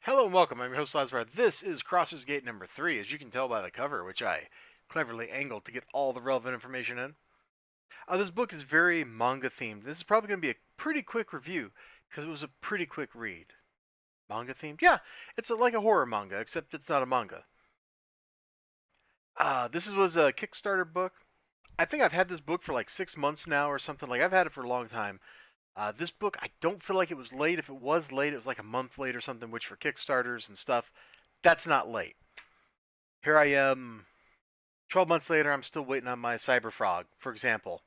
Hello and welcome. I'm your host, Elizibar. This is Crossers Gate number 3, as you can tell by the cover, which I cleverly angled to get all the relevant information in. This book is very manga themed. This is probably going to be a pretty quick review, because it was a pretty quick read. Manga themed? Yeah, it's like a horror manga, except it's not a manga. This was a Kickstarter book. I think I've had this book for like 6 months now or something. Like, I've had it for a long time. This book, I don't feel like it was late. If it was late, it was like a month late or something, which for Kickstarters and stuff, that's not late. Here I am, 12 months later, I'm still waiting on my Cyber Frog, for example,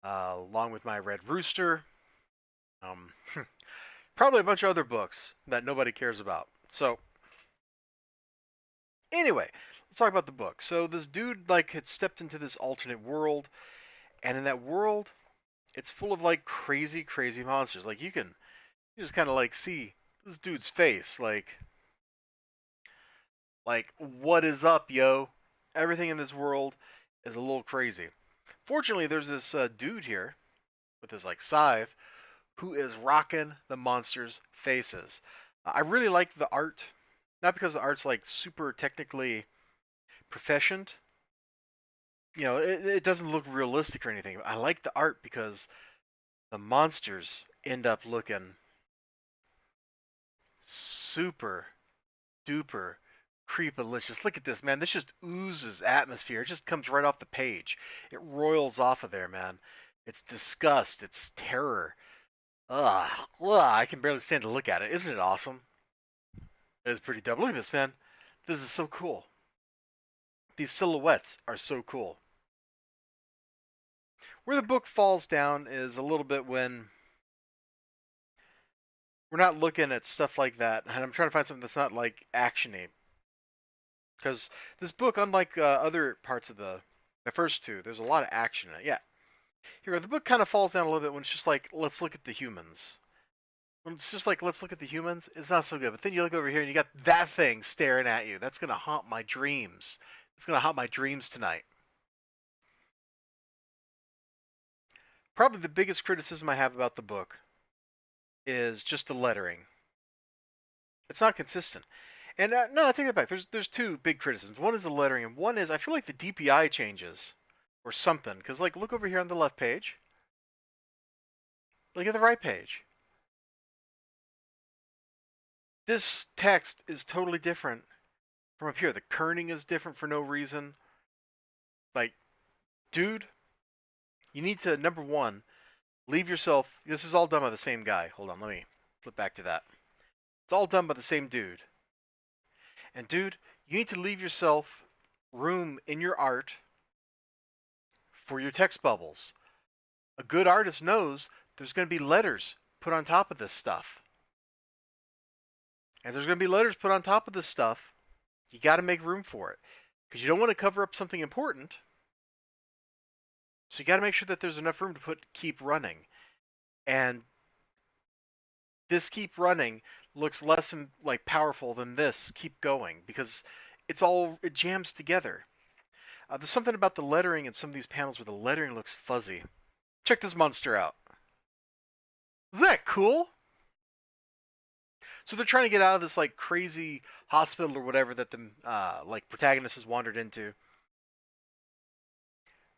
along with my Red Rooster. Um, Probably a bunch of other books that nobody cares about. So, anyway, let's talk about the book. So, this dude, like, had stepped into this alternate world, and in that world, it's full of, like, crazy, crazy monsters. Like, you just kind of, like, see this dude's face. Like, what is up, yo? Everything in this world is a little crazy. Fortunately, there's this dude here with his like scythe who is rocking the monsters' faces. I really like the art, not because the art's like super technically proficient. You know, it doesn't look realistic or anything. I like the art because the monsters end up looking super duper creepalicious. Look at this, man. This just oozes atmosphere. It just comes right off the page. It roils off of there, man. It's disgust. It's terror. Ugh. Ugh. I can barely stand to look at it. Isn't it awesome? It's pretty dope. Look at this, man. This is so cool. These silhouettes are so cool. Where the book falls down is a little bit when we're not looking at stuff like that, and I'm trying to find something that's not like actiony. Because this book, unlike other parts of the first two, there's a lot of action in it. Yeah, here the book kind of falls down a little bit when it's just like, let's look at the humans. When it's just like, let's look at the humans, it's not so good. But then you look over here and you got that thing staring at you. That's gonna haunt my dreams. It's gonna haunt my dreams tonight. Probably the biggest criticism I have about the book is just the lettering. It's not consistent. And no, I take that back. There's two big criticisms. One is the lettering, and one is I feel like the DPI changes or something. Because like, look over here on the left page. Look at the right page. This text is totally different from up here. The kerning is different for no reason. Like, dude, you need to number one leave yourself. This is all done by the same guy. Hold on, let me flip back to that. It's all done by the same dude. And dude, you need to leave yourself room in your art for your text bubbles. A good artist knows there's going to be letters put on top of this stuff. And there's going to be letters put on top of this stuff. You got to make room for it. Because you don't want to cover up something important. So you got to make sure that there's enough room to put keep running. And this keep running looks less like powerful than this keep going because it jams together. There's something about the lettering in some of these panels where the lettering looks fuzzy. Check this monster out. Isn't that cool? So they're trying to get out of this like crazy hospital or whatever that the like protagonist has wandered into.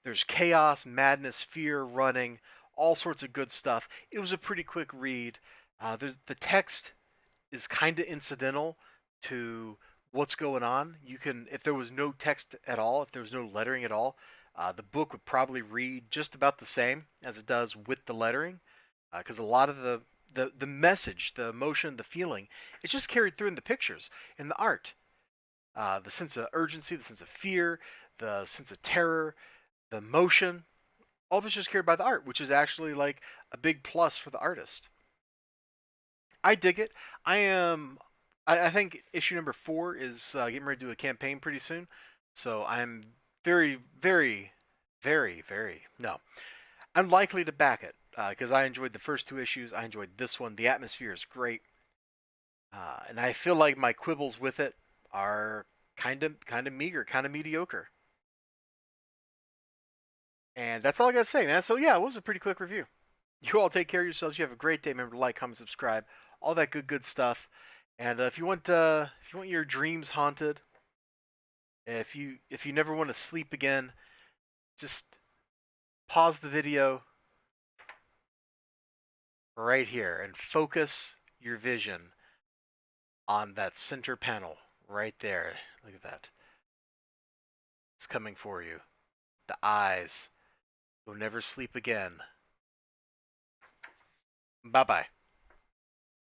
There's chaos, madness, fear, running, all sorts of good stuff. It was a pretty quick read. The text is kind of incidental to what's going on. You can, if there was no text at all, if there was no lettering at all, the book would probably read just about the same as it does with the lettering, because a lot of the message, the emotion, the feeling, it's just carried through in the pictures, in the art. The sense of urgency, the sense of fear, the sense of terror, the emotion, all of it's just carried by the art, which is actually like a big plus for the artist. I dig it. I am. I think issue number 4 is getting ready to do a campaign pretty soon, so I'm very, very, very, very no. I'm likely to back it because I enjoyed the first 2 issues. I enjoyed this one. The atmosphere is great, and I feel like my quibbles with it are kind of meager, kind of mediocre. And that's all I gotta say, man. So yeah, it was a pretty quick review. You all take care of yourselves. You have a great day. Remember to like, comment, subscribe, all that good stuff. And if you want your dreams haunted, if you never want to sleep again, just pause the video right here and focus your vision on that center panel right there. Look at that. It's coming for you. The eyes. You'll never sleep again. Bye bye.